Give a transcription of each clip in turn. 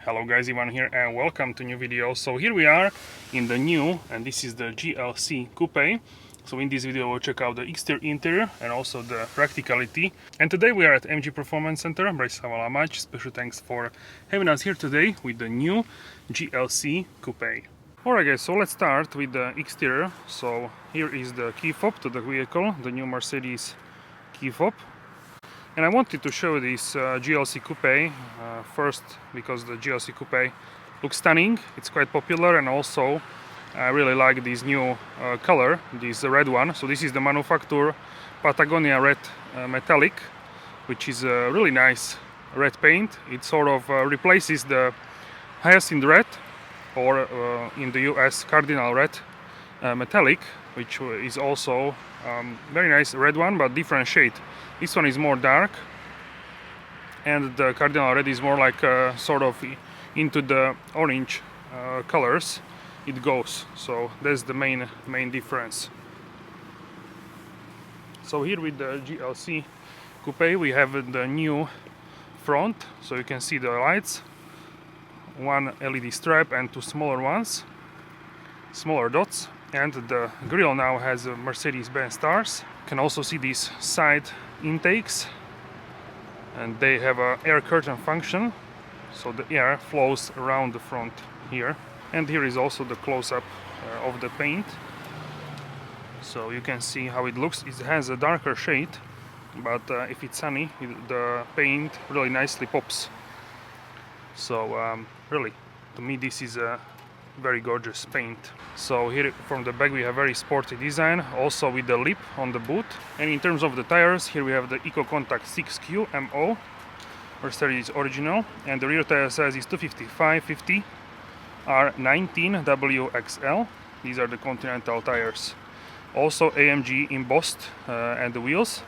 Hello guys, Ivan here and welcome to new video. So here we are in the new, and this is the GLC Coupe. So in this video we'll check out the exterior, interior and also the practicality. And today we are at MG Performance Center, Bratislava-Lamač. Special thanks for having us here today with the new GLC Coupe. Alright guys, so let's start with the exterior. So here is the key fob to the vehicle, the new Mercedes key fob. And I wanted to show this GLC Coupe first because the GLC Coupe looks stunning, it's quite popular, and also I really like this new color, this red one. So this is the manufacturer Patagonia red metallic, which is a really nice red paint. It sort of replaces the hyacinth red, or in the US cardinal red metallic, which is also very nice red one, but different shade. This one is more dark, and the cardinal red is more like sort of into the orange colors it goes. So that's the main difference. So here with the GLC Coupe we have the new front, so you can see the lights, one LED strap and two smaller ones, smaller dots, and the grille now has a Mercedes-Benz stars. You can also see these side intakes, and they have a air curtain function, so the air flows around the front here. And here is also the close-up of the paint, so you can see how it looks. It has a darker shade, but if it's sunny the paint really nicely pops. So really, to me this is a very gorgeous paint. So here from the back we have very sporty design, also with the lip on the boot. And in terms of the tires, here we have the Eco Contact 6Q MO Mercedes original, and the rear tire size is 255/50 R19 WXL. These are the Continental tires. Also AMG embossed and the wheels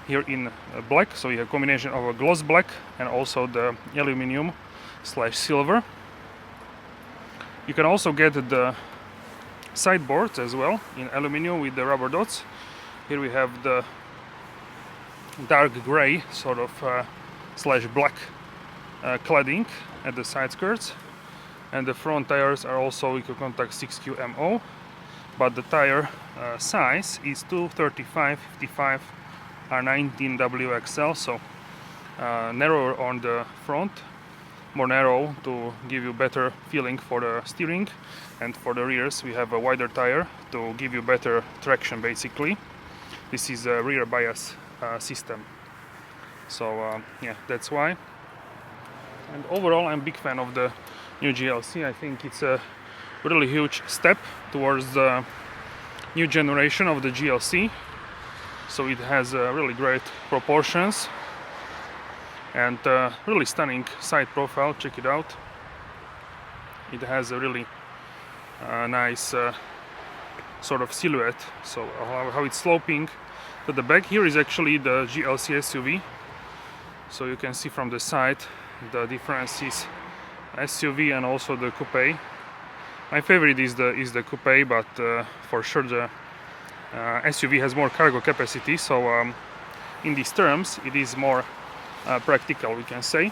here in black, so you have a combination of a gloss black and also the aluminum / silver. You can also get the sideboards as well in aluminum with the rubber dots. Here we have the dark gray sort of / black cladding at the side skirts, and the front tires are also Eco Contact 6Q MO, but the tire size is 235/55 R19 WXL, so narrower on the front, more narrow to give you better feeling for the steering, and for the rears we have a wider tire to give you better traction basically. This is a rear bias system, so yeah, that's why. And overall I'm a big fan of the new GLC. I think it's a really huge step towards the new generation of the GLC. So it has really great proportions and really stunning side profile. Check it out. It has a really nice sort of silhouette, so how it's sloping to the back. Here is actually the GLC SUV, so you can see from the side the difference is SUV and also the coupe. My favorite is the coupe, but for sure the SUV has more cargo capacity, so in these terms it is more practical, we can say,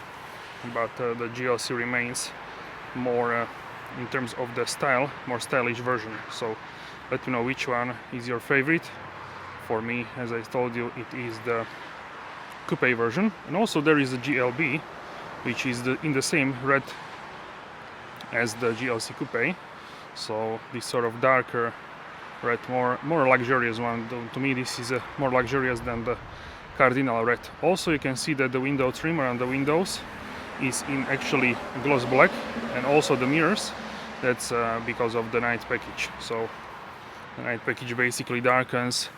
but the GLC remains more in terms of the style, more stylish version. So let me know which one is your favorite. For me, as I told you, it is the coupe version. And also there is a GLB, which is in the same red as the GLC Coupe, so this sort of darker red, more luxurious one. To me this is more luxurious than the cardinal red. Also you can see that the window trim around the windows is in actually gloss black, and also the mirrors, that's because of the night package. So the night package basically darkens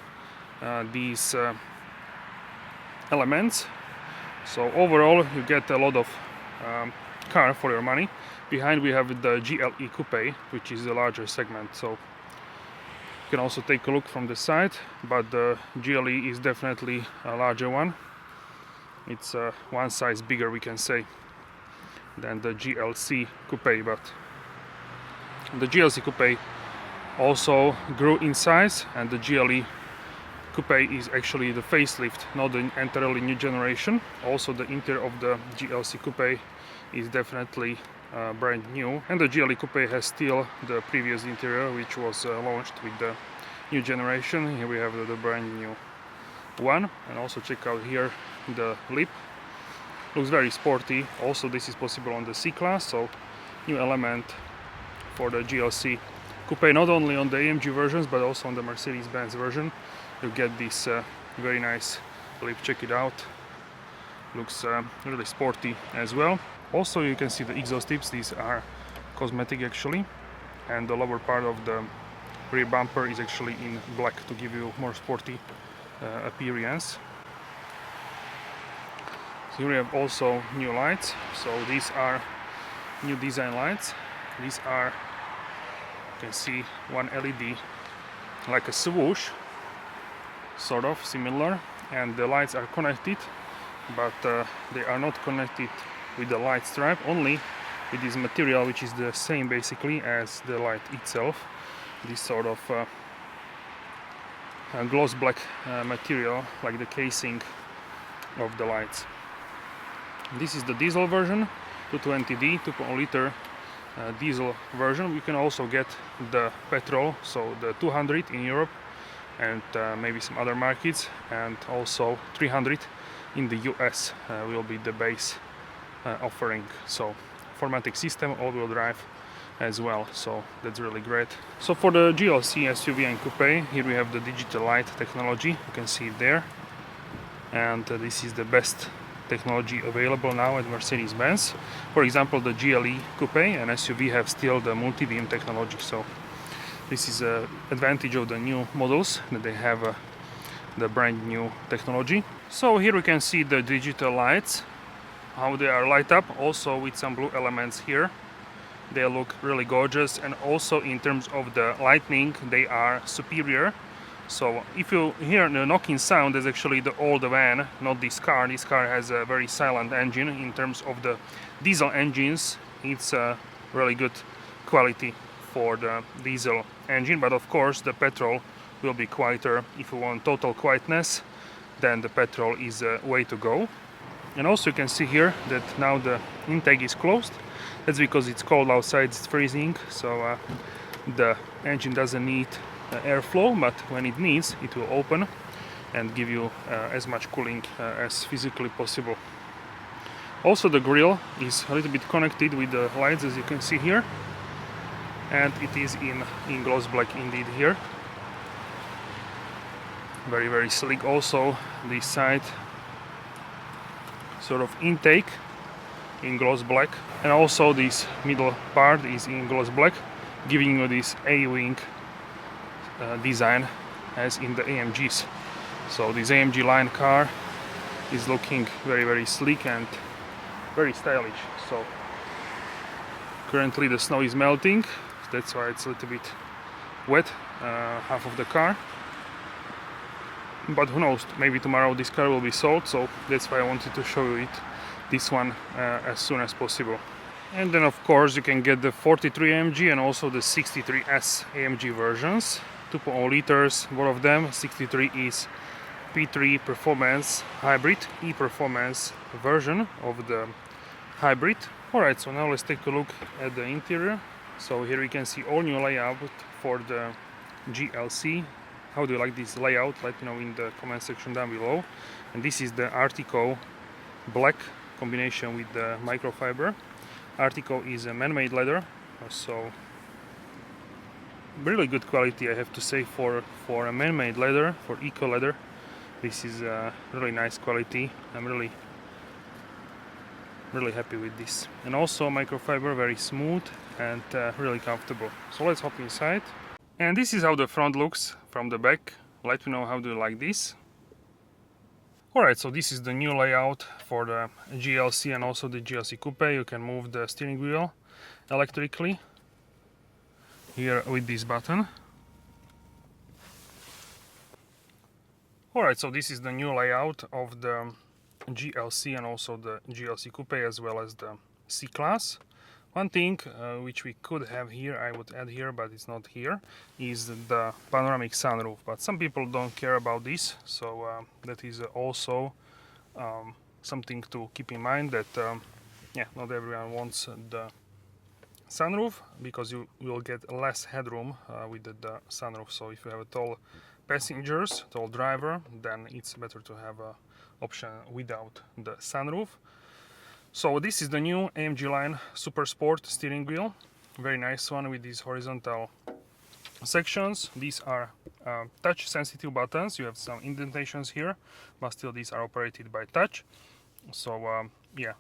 these elements. So overall you get a lot of car for your money. Behind we have the GLE Coupe, which is the larger segment, so you can also take a look from the side, but the GLE is definitely a larger one. It's one size bigger, we can say, than the GLC Coupe, but the GLC Coupe also grew in size, and the GLE Coupe is actually the facelift, not the entirely new generation. Also the interior of the GLC Coupe is definitely brand new, and the GLE Coupe has still the previous interior, which was launched with the new generation. Here we have the brand new one, and also check out here the lip. Looks very sporty. Also, this is possible on the C-Class, so new element for the GLC Coupe, not only on the AMG versions but also on the Mercedes-Benz version. You get this very nice lip. Check it out. Looks really sporty as well. Also, you can see the exhaust tips. These are cosmetic actually, and the lower part of the rear bumper is actually in black to give you more sporty appearance. So here we have also new lights. So these are new design lights. These are, you can see, one LED like a swoosh, sort of similar, and the lights are connected, but they are not connected with the light stripe, only with this material, which is the same basically as the light itself. This sort of gloss black material, like the casing of the lights. This is the diesel version, 220D, 2.0 liter diesel version. We can also get the petrol, so the 200 in Europe and maybe some other markets, and also 300 in the US will be the base offering. So 4MATIC system, all-wheel drive as well, so that's really great. So for the GLC SUV and Coupe, here we have the digital light technology. You can see it there, and this is the best technology available now at Mercedes-Benz. For example, the GLE Coupe and SUV have still the multi-beam technology, so this is an advantage of the new models, that they have the brand new technology. So here we can see the digital lights, how they are light up, also with some blue elements here. They look really gorgeous, and also in terms of the lighting they are superior. So if you hear the knocking sound, that's actually the old van, not this car. This car has a very silent engine. In terms of the diesel engines, it's a really good quality for the diesel engine, but of course the petrol will be quieter. If you want total quietness, then the petrol is a way to go. And also you can see here that now the intake is closed. That's because it's cold outside, it's freezing, so the engine doesn't need airflow, but when it needs, it will open and give you as much cooling as physically possible. Also, the grille is a little bit connected with the lights, as you can see here, and it is in gloss black indeed here. Very, very sleek. Also, this side sort of intake in gloss black, and also this middle part is in gloss black, giving you this A-wing design as in the AMGs. So this AMG line car is looking very, very sleek and very stylish. So currently the snow is melting, that's why it's a little bit wet, half of the car, but who knows, maybe tomorrow this car will be sold, so that's why I wanted to show you this one as soon as possible. And then of course you can get the 43 AMG and also the 63S AMG versions, 2.0 liters, both of them. 63 is P3 Performance Hybrid, E-Performance version of the hybrid. Alright, so now let's take a look at the interior. So here we can see all new layout for the GLC. How do you like this layout? Let me know in the comment section down below. And this is the Artico black combination with the microfiber. Artico is a man-made leather, so really good quality, I have to say, for a man-made leather, for eco leather. This is really nice quality. I'm really happy with this. And also microfiber, very smooth and really comfortable. So let's hop inside. And this is how the front looks from the back. Let me know how do you like this. Alright, so this is the new layout for the GLC and also the GLC Coupe. You can move the steering wheel electrically here with this button. Alright, so this is the new layout of the GLC and also the GLC Coupe as well as the C-Class. One thing which we could have here, I would add here, but it's not here, is the panoramic sunroof. But some people don't care about this, so that is also something to keep in mind, that yeah, not everyone wants the sunroof, because you will get less headroom with the sunroof. So if you have a tall passengers, tall driver, then it's better to have a option without the sunroof. So this is the new AMG line Super Sport steering wheel, very nice one with these horizontal sections. These are touch sensitive buttons. You have some indentations here, but still these are operated by touch. So yeah,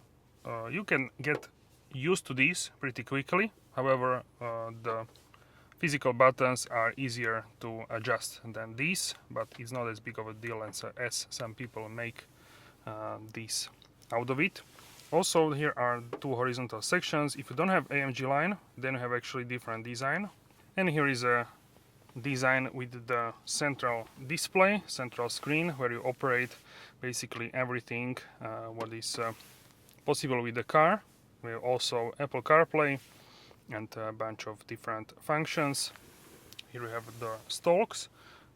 you can get used to these pretty quickly. However, the physical buttons are easier to adjust than these, but it's not as big of a deal as some people make these out of it. Also, here are two horizontal sections. If you don't have AMG line, then you have actually different design. And here is a design with the central display, central screen, where you operate basically everything what is possible with the car. We have also Apple CarPlay and a bunch of different functions. Here we have the stalks.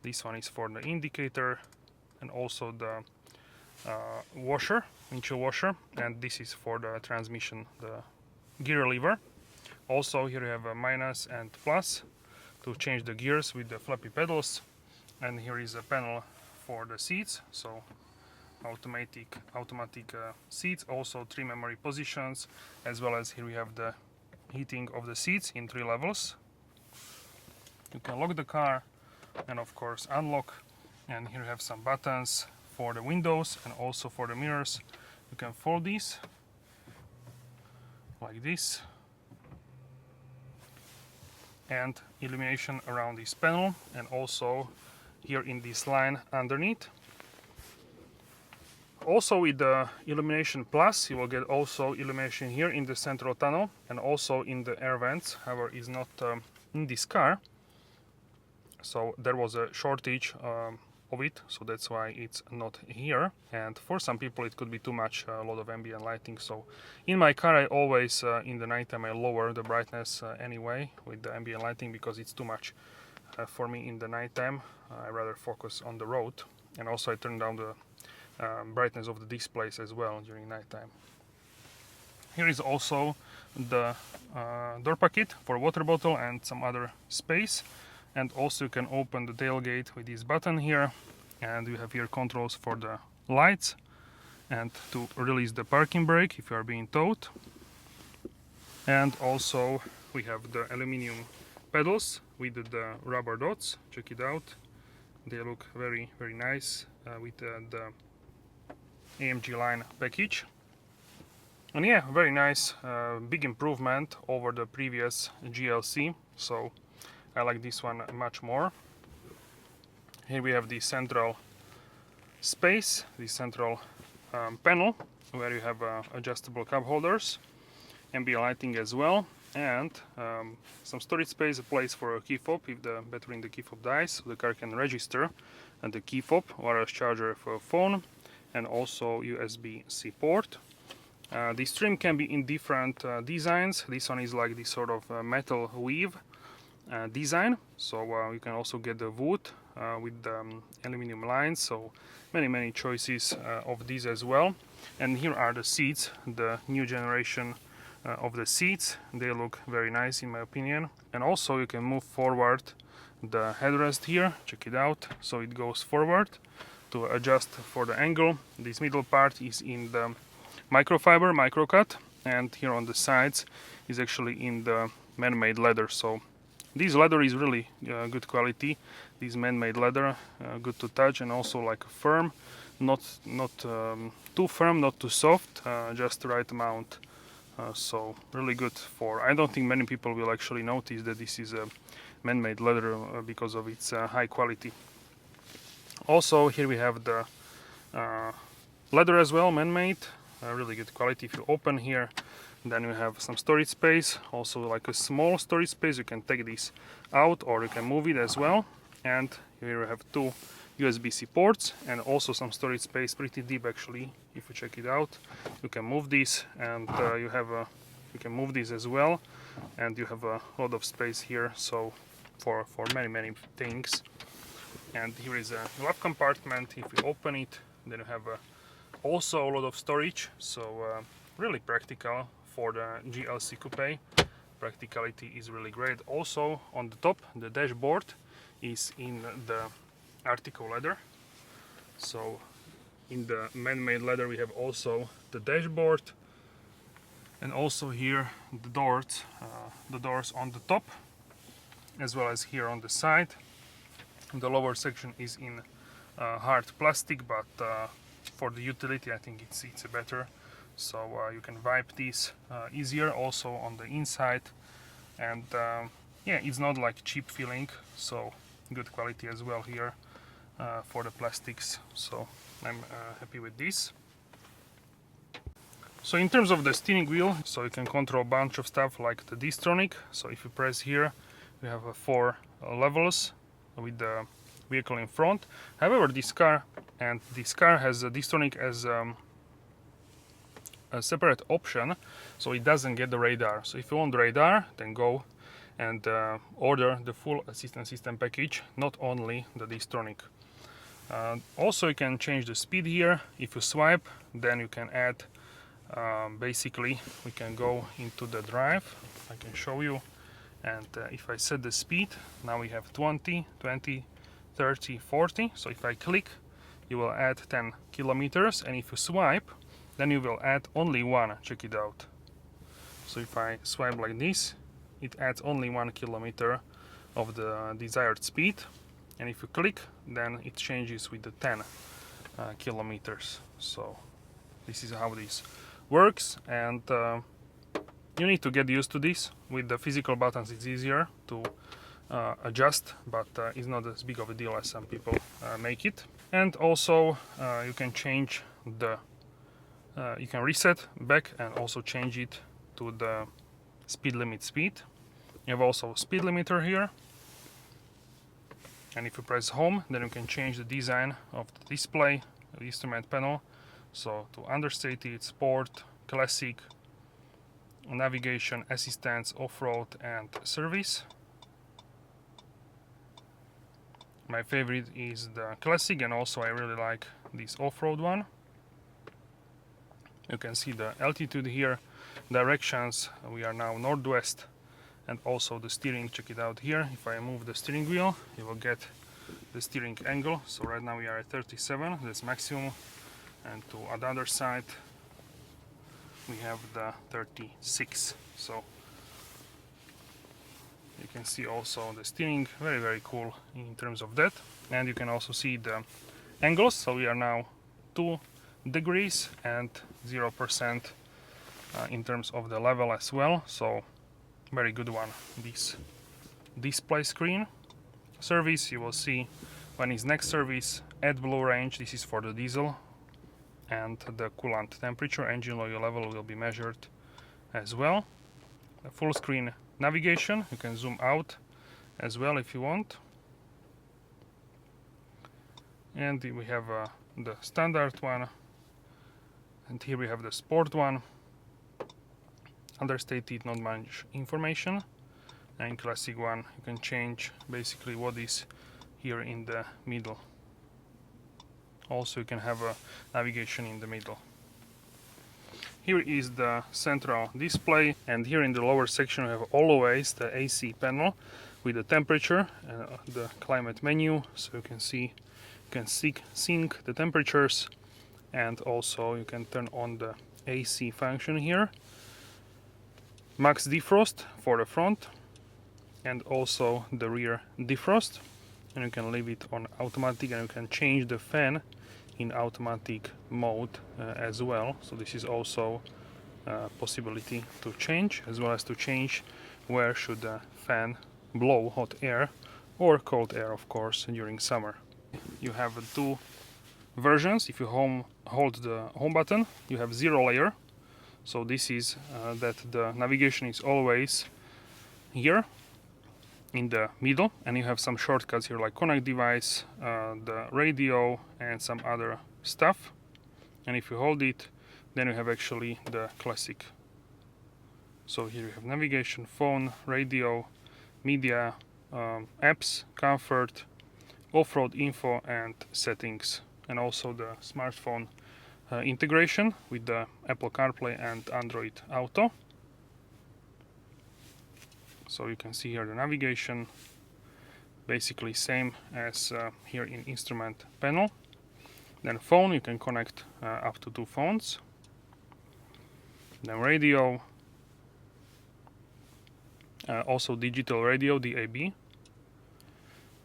This one is for the indicator and also the washer, windshield washer, and this is for the transmission, the gear lever. Also here you have a minus and plus to change the gears with the flappy pedals, and here is a panel for the seats, so automatic seats, also 3 memory positions, as well as here we have the heating of the seats in 3 levels. You can lock the car and of course unlock, and here you have some buttons for the windows and also for the mirrors. You can fold these like this, and illumination around this panel, and also here in this line underneath. Also with the illumination plus, you will get also illumination here in the central tunnel and also in the air vents. However, is not in this car, so there was a shortage of it, so that's why it's not here. And for some people it could be too much, a lot of ambient lighting. So in my car I always in the nighttime I lower the brightness anyway with the ambient lighting, because it's too much for me in the nighttime. I rather focus on the road, and also I turn down the brightness of the displays as well during nighttime. Here is also the door pocket for water bottle and some other space, and also you can open the tailgate with this button here, and you have here controls for the lights and to release the parking brake if you are being towed. And also we have the aluminum pedals with the rubber dots. Check it out, they look very nice with the AMG line package. And yeah, very nice, big improvement over the previous GLC, so I like this one much more. Here we have the central space, the central panel, where you have adjustable cup holders, ambient lighting as well, and some storage space, a place for a key fob if the battery in the key fob dies, so the car can register, and the key fob, wireless charger for a phone, and also USB-C port. This trim can be in different designs. This one is like this sort of metal weave design, so you can also get the wood with the aluminum lines, so many choices of these as well. And here are the seats, the new generation of the seats. They look very nice in my opinion. And also you can move forward the headrest here, check it out, so it goes forward to adjust for the angle. This middle part is in the microfiber, microcut, and here on the sides is actually in the man-made leather. So this leather is really good quality. This man-made leather, good to touch, and also like firm, not too firm, not too soft, just the right amount. So really good for. I don't think many people will actually notice that this is a man-made leather because of its high quality. Also here we have the leather as well, man-made, really good quality. If you open here, then you have some storage space, also like a small storage space. You can take this out or you can move it as well. And here you have 2 USB-C ports and also some storage space, pretty deep actually. If you check it out, you can move this, and you can move this as well, and you have a lot of space here, so for many things. And here is a glove compartment. If you open it, then you have also a lot of storage, so really practical for the GLC Coupe. practicality is really great. Also on the top, the dashboard is in the Artico leather. So in the man-made leather we have also the dashboard, and also here the doors on the top, as well as here on the side. The lower section is in hard plastic, but for the utility I think it's better. So you can wipe these easier also on the inside, and yeah, it's not like cheap feeling, so good quality as well here for the plastics. So I'm happy with this. So in terms of the steering wheel, so you can control a bunch of stuff like the Distronic. So if you press here, we have 4 levels with the vehicle in front. However, this car has a Distronic as a separate option, so it doesn't get the radar. So if you want radar, then go and order the full assistance system package, not only the Distronic. Also, you can change the speed here. If you swipe, then you can add, basically we can go into the drive. I can show you, and if I set the speed, now we have 20, 20, 30, 40. So if I click, you will add 10 kilometers, and if you swipe, then you will add only 1. Check it out. So if I swipe like this, it adds only 1 kilometer of the desired speed, and if you click, then it changes with the 10 kilometers. So this is how this works, and you need to get used to this. With the physical buttons it's easier to adjust, but it's not as big of a deal as some people make it. And also you can change the you can reset back and also change it to the speed limit speed. You have also speed limiter here, and if you press home, then you can change the design of the display, the instrument panel. So to understated, sport, classic, navigation, assistance, off-road and service. My favorite is the classic, and also I really like this off-road one. You can see the altitude here, directions, we are now northwest, and also the steering. Check it out here. If I move the steering wheel, you will get the steering angle. So right now we are at 37, that's maximum, and to the other side we have the 36. So you can see also the steering, very cool in terms of that. And you can also see the angles. So we are now 2 degrees and 0% in terms of the level as well. So very good one. This display screen. Service, you will see when is next service. AdBlue range, this is for the diesel, and the coolant temperature, engine oil level will be measured as well. The full screen navigation, you can zoom out as well if you want. And we have the standard one, and here we have the sport one. Understated, not much information. And classic one, you can change basically what is here in the middle. Also you can have a navigation in the middle. Here is the central display, and here in the lower section we have always the AC panel with the temperature, the climate menu, so you can see, you can sync the temperatures, and also you can turn on the AC function here. Max defrost for the front, and also the rear defrost, and you can leave it on automatic, and you can change the fan in automatic mode as well. So this is also a possibility to change, as well as to change where should the fan blow hot air or cold air, of course, during summer. You have 2 versions. If you hold the home button, you have 0 layer. So this is that the navigation is always here in the middle, and you have some shortcuts here like connect device, the radio, and some other stuff. And if you hold it, then you have actually the classic. So here you have navigation, phone, radio, media, apps, comfort, off-road info, and settings, and also the smartphone integration with the Apple CarPlay and Android Auto. So you can see here the navigation, basically same as here in instrument panel. Then phone, you can connect up to 2 phones. Then radio, also digital radio, DAB.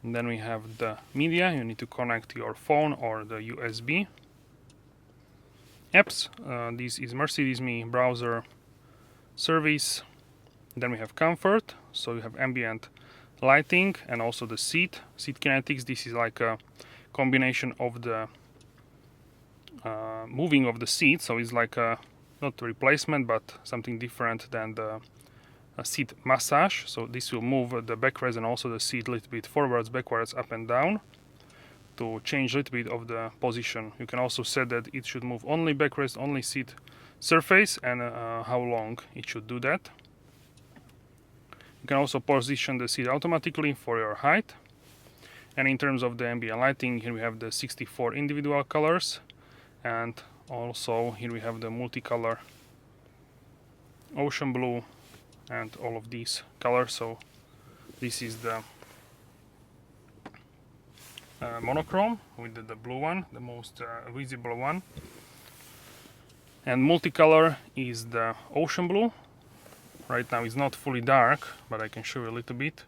And then we have the media, you need to connect your phone or the USB. Apps, this is Mercedes-Me browser service. Then we have comfort, so you have ambient lighting and also the seat kinetics. This is like a combination of the moving of the seat, so it's like a not a replacement but something different than the seat massage. So this will move the backrest and also the seat a little bit forwards, backwards, up and down to change a little bit of the position. You can also set that it should move only backrest, only seat surface, and how long it should do that. You can also position the seat automatically for your height. And in terms of the ambient lighting, here we have the 64 individual colors, and also here we have the multicolor ocean blue and all of these colors. So this is the monochrome with the blue one, the most visible one, and multicolor is the ocean blue. Right now it's not fully dark, but I can show you a little bit.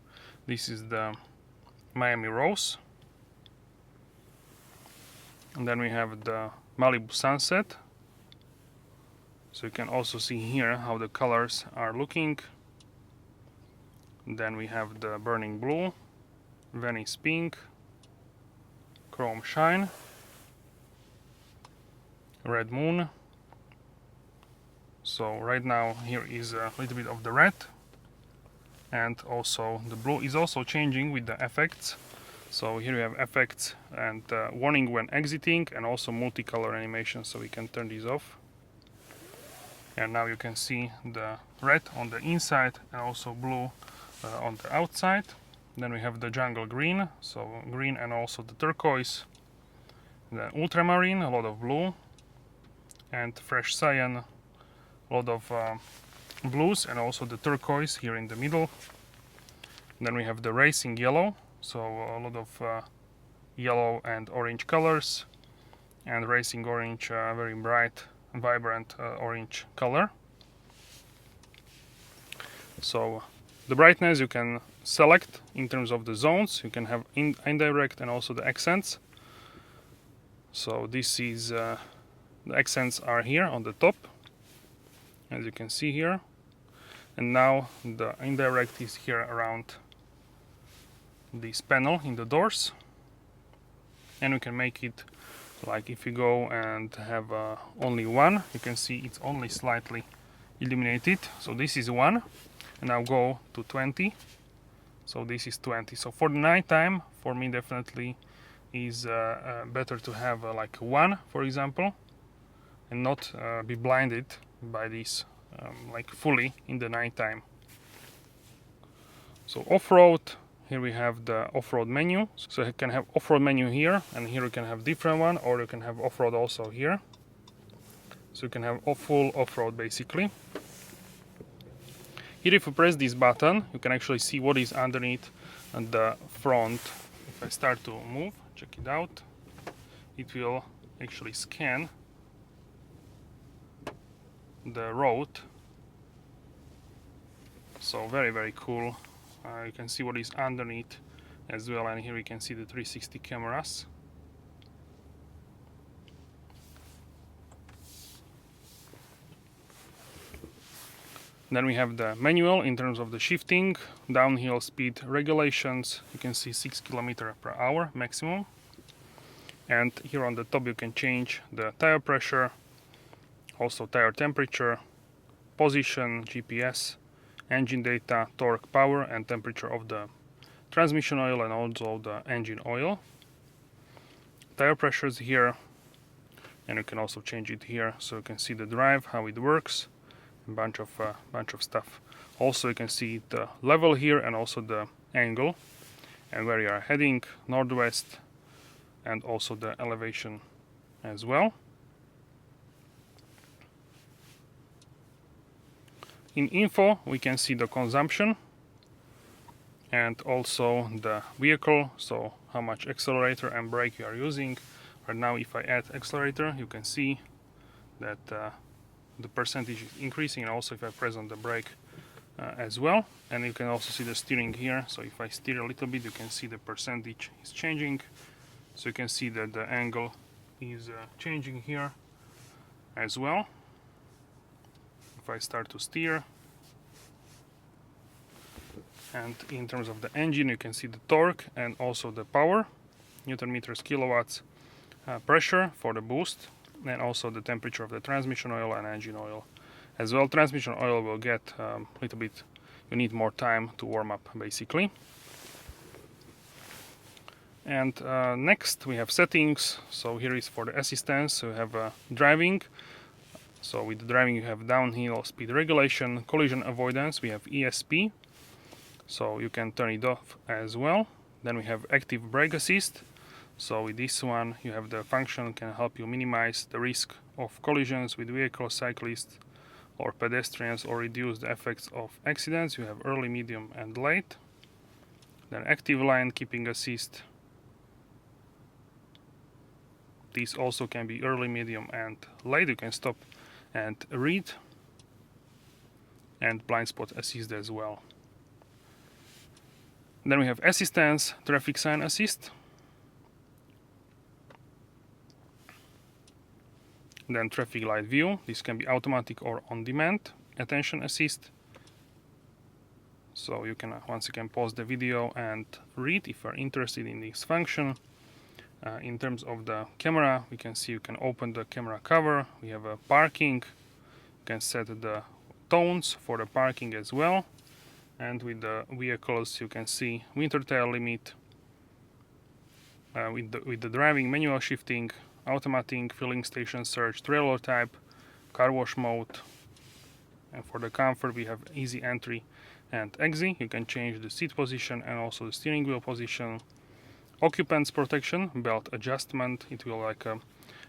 This is the Miami Rose, and then we have the Malibu Sunset. So you can also see here how the colors are looking. And then we have the Burning Blue, Venice Pink, Chrome Shine, Red Moon. So right now here is a little bit of the red, and also the blue is also changing with the effects. So here we have effects and warning when exiting, and also multicolor animation, so we can turn these off. And now you can see the red on the inside and also blue on the outside. Then we have the jungle green, so green and also the turquoise, the ultramarine, a lot of blue, and fresh cyan, a lot of blues, and also the turquoise here in the middle. Then we have the racing yellow, so a lot of yellow and orange colors, and racing orange, very bright, vibrant orange color. So the brightness you can select in terms of the zones. You can have indirect and also the accents. So this is the accents are here on the top, as you can see here, and now the indirect is here around this panel in the doors. And we can make it like if you go and have only one, you can see it's only slightly illuminated. So this is 1, and now go to 20. So this is 20. So for the night time, for me definitely is better to have like 1, for example, and not be blinded by this like fully in the night time. So off-road, here we have the off-road menu. So you can have off-road menu here, and here you can have different one, or you can have off-road also here. So you can have full off-road basically. Here if you press this button, you can actually see what is underneath the front. If I start to move, check it out, it will actually scan the road. So very, very cool. You can see what is underneath as well, and here we can see the 360 cameras. Then we have the manual in terms of the shifting, downhill speed regulations. You can see 6 km/h maximum. And here on the top you can change the tire pressure, also tire temperature, position, GPS, engine data, torque, power, and temperature of the transmission oil and also the engine oil. Tire pressures here, and you can also change it here, so you can see the drive, how it works, a bunch of stuff. Also you can see the level here and also the angle, and where you are heading, northwest, and also the elevation as well. In info we can see the consumption, and also the vehicle, so how much accelerator and brake you are using. Right now, if I add accelerator, you can see that the percentage is increasing, and also if I press on the brake as well. And you can also see the steering here, so if I steer a little bit, you can see the percentage is changing. So you can see that the angle is changing here as well. If I start to steer, and in terms of the engine, you can see the torque and also the power, Newton meters, kilowatts, pressure for the boost, and also the temperature of the transmission oil and engine oil as well. Transmission oil will get a little bit, you need more time to warm up basically. And next we have settings. So here is for the assistance. So you have driving. So with the driving you have downhill speed regulation, collision avoidance, we have ESP, so you can turn it off as well. Then we have active brake assist. So with this one you have the function can help you minimize the risk of collisions with vehicles, cyclists or pedestrians, or reduce the effects of accidents. You have early, medium and late. Then active line keeping assist. These also can be early, medium and late. You can stop and read, and blind spot assist as well. Then we have assistance, traffic sign assist. Then traffic light view, this can be automatic or on demand. Attention assist, so you can once again pause the video and read if you are interested in this function. In terms of the camera, we can see you can open the camera cover. We have a parking, you can set the tones for the parking as well. And with the vehicles you can see winter tire limit, with the driving, manual shifting, automatic, filling station search, trailer type, car wash mode. And for the comfort we have easy entry and exit. You can change the seat position and also the steering wheel position. Occupants protection, belt adjustment, it will like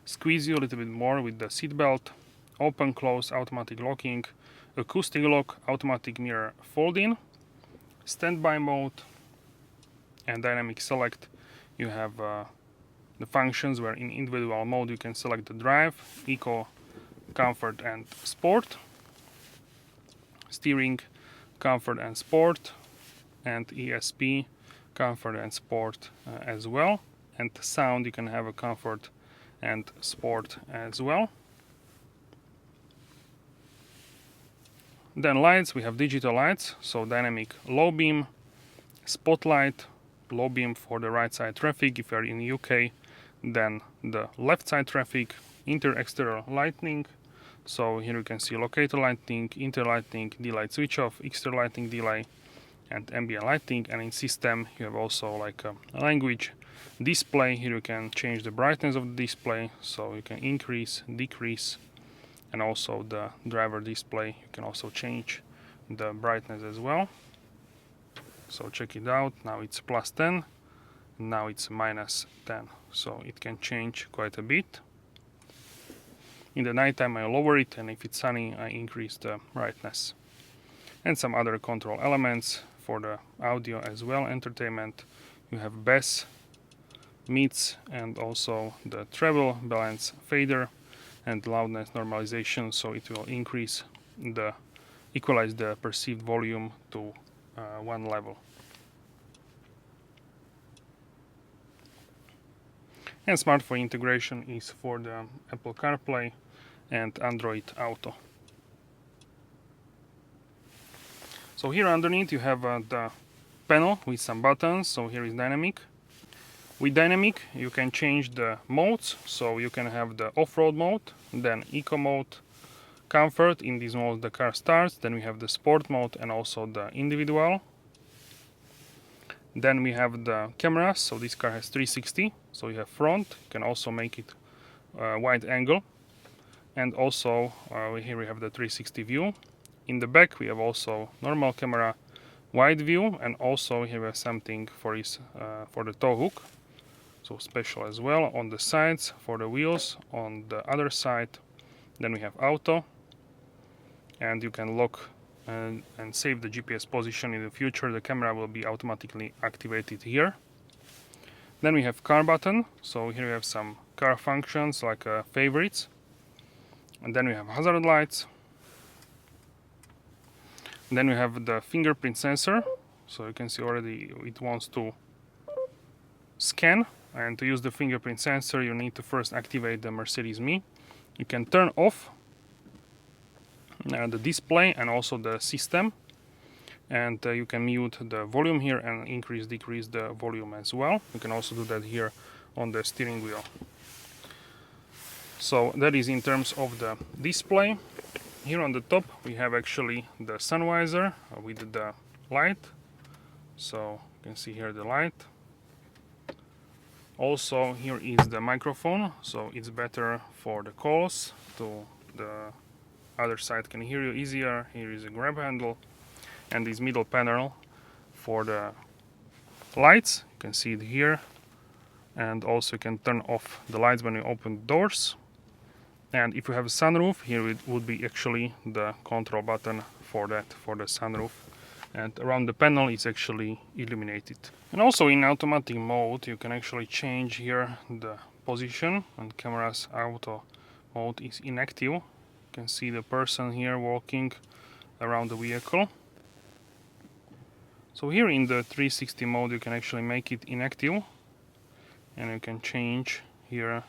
squeeze you a little bit more with the seat belt. Open close automatic locking, acoustic lock, automatic mirror fold-in, standby mode, and dynamic select. You have the functions where in individual mode you can select the drive, eco, comfort and sport, steering, comfort and sport, and ESP, comfort and sport as well. And sound, you can have a comfort and sport as well. Then lights, we have digital lights, so dynamic low beam, spotlight, low beam for the right side traffic if you are in the UK, then the left side traffic, inter-exterior lighting, so here you can see locator lighting, inter lighting, daylight switch off, exterior lighting delay, and ambient lighting. And in system you have also like a language display. Here you can change the brightness of the display, so you can increase, decrease, and also the driver display you can also change the brightness as well. So check it out, now it's +10, now it's -10, so it can change quite a bit. In the nighttime I lower it, and if it's sunny I increase the brightness. And some other control elements for the audio as well. Entertainment, you have bass, mids, and also the treble, balance, fader, and loudness normalization, so it will equalize the perceived volume to one level. And smartphone integration is for the Apple CarPlay and Android Auto. So here underneath you have the panel with some buttons. So here is dynamic. With dynamic you can change the modes, so you can have the off-road mode, then eco mode, comfort. In this mode the car starts. Then we have the sport mode and also the individual. Then we have the cameras, so this car has 360, so you have front, you can also make it wide angle, and also here we have the 360 view. In the back we have also normal camera, wide view, and also here we have something for the tow hook, so special as well. On the sides for the wheels, on the other side then we have auto, and you can lock and save the GPS position. In the future, the camera will be automatically activated here. Then we have car button. So here we have some car functions like favorites. And then we have hazard lights. And then we have the fingerprint sensor. So you can see already it wants to scan. And to use the fingerprint sensor, you need to first activate the Mercedes Me. You can turn off the display and also the system, and you can mute the volume here and increase decrease the volume as well. You can also do that here on the steering wheel. So that is in terms of the display. Here on the top we have actually the sun visor with the light, so you can see here the light. Also here is the microphone, so it's better for the calls, to the other side can hear you easier. Here is a grab handle and this middle panel for the lights. You can see it here, and also you can turn off the lights when you open the doors. And if you have a sunroof, here it would be actually the control button for that, for the sunroof. And around the panel is actually illuminated. And also in automatic mode you can actually change here the position, and camera's auto mode is inactive. You can see the person here walking around the vehicle. So here in the 360 mode you can actually make it inactive, and you can change here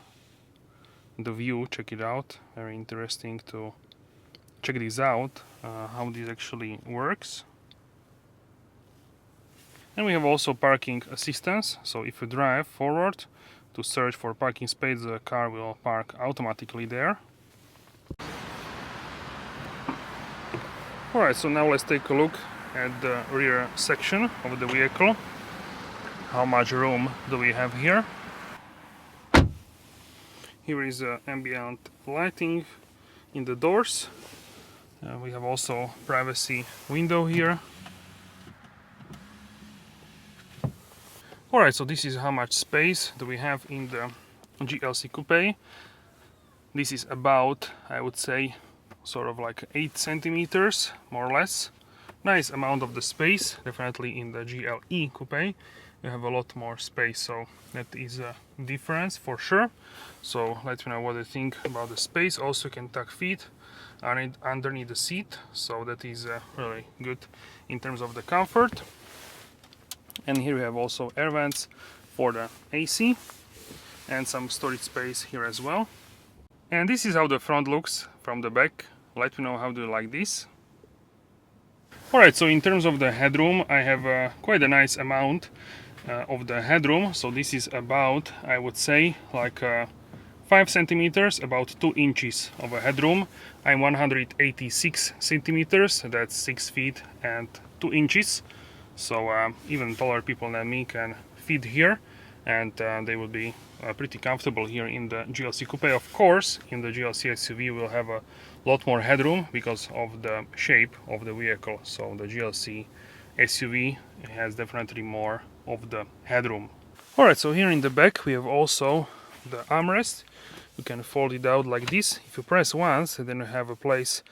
the view. Check it out, very interesting to check this out, how this actually works. And we have also parking assistance, so if you drive forward to search for parking space, the car will park automatically there. Alright, so now let's take a look at the rear section of the vehicle. How much room do we have here? Here is ambient lighting in the doors. We have also privacy window here. Alright, so this is how much space do we have in the GLC Coupe. This is about, I would say, sort of like 8 centimeters, more or less. Nice amount of the space. Definitely in the GLE Coupe you have a lot more space, so that is a difference for sure. So let me know what you think about the space. Also you can tuck feet underneath the seat, so that is really good in terms of the comfort. And here we have also air vents for the AC and some storage space here as well. And this is how the front looks from the back. Let me know how do you like this. Alright, so in terms of the headroom, I have quite a nice amount of the headroom. So this is about, I would say, like 5 centimeters, about 2 inches of a headroom. I'm 186 centimeters, that's 6 feet and 2 inches. So even taller people than me can fit here, and they will be pretty comfortable here in the GLC Coupe. Of course, in the GLC SUV we'll have a lot more headroom because of the shape of the vehicle. So the GLC SUV has definitely more of the headroom. Alright, so here in the back we have also the armrest. You can fold it out like this. If you press once, then you have a place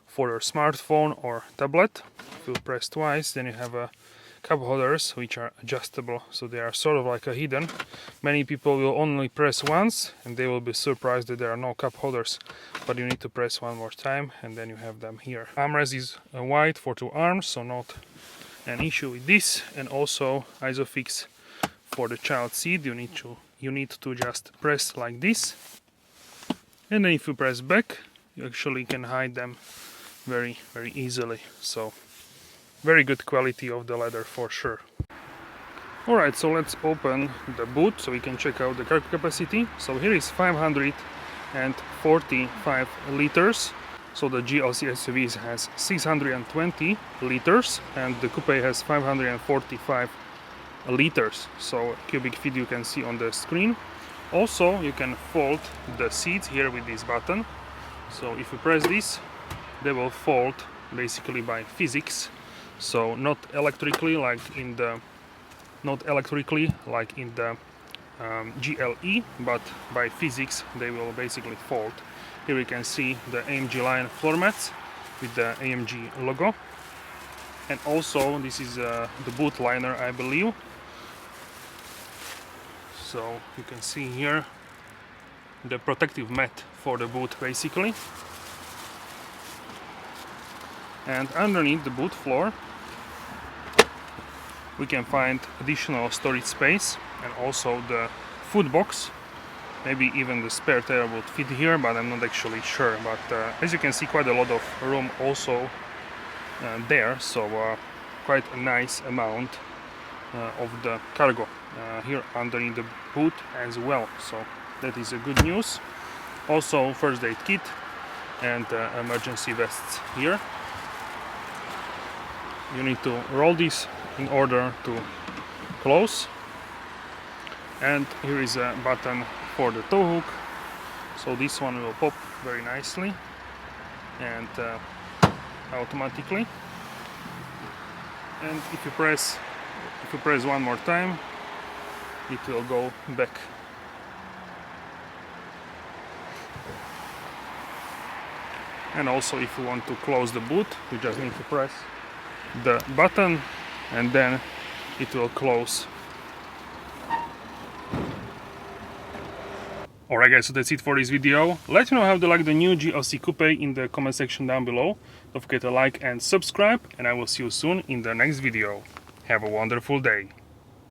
for your smartphone or tablet. If you press twice, then you have a cup holders which are adjustable, so they are sort of like a hidden. Many people will only press once and they will be surprised that there are no cup holders, but you need to press one more time and then you have them here. Armrest is wide for 2 arms, so not an issue with this. And also isofix for the child seat. You need to just press like this, and then if you press back you actually can hide them very easily. So very good quality of the leather for sure. Alright, so let's open the boot so we can check out the cargo capacity. So here is 545 liters. So the GLC SUV has 620 liters and the Coupe has 545 liters. So cubic feet you can see on the screen. Also you can fold the seats here with this button. So if you press this, they will fold basically by physics. So not electrically like in the GLE, but by physics they will basically fold. Here you can see the AMG line floor mats with the AMG logo. And also this is the boot liner, I believe. So you can see here the protective mat for the boot basically. And underneath the boot floor we can find additional storage space and also the food box. Maybe even the spare tire would fit here, but I'm not actually sure. But as you can see, quite a lot of room also there, so quite a nice amount of the cargo here underneath the boot as well. So that is a good news. Also first aid kit and emergency vests here. You need to roll this in order to close. And here is a button for the tow hook, so this one will pop very nicely and automatically. And if you press one more time, it will go back. And also, if you want to close the boot, you just need to press the button and then it will close. Alright guys, so that's it for this video. Let me know how you like the new GLC Coupe in the comment section down below. Don't forget to like and subscribe, and I will see you soon in the next video. Have a wonderful day.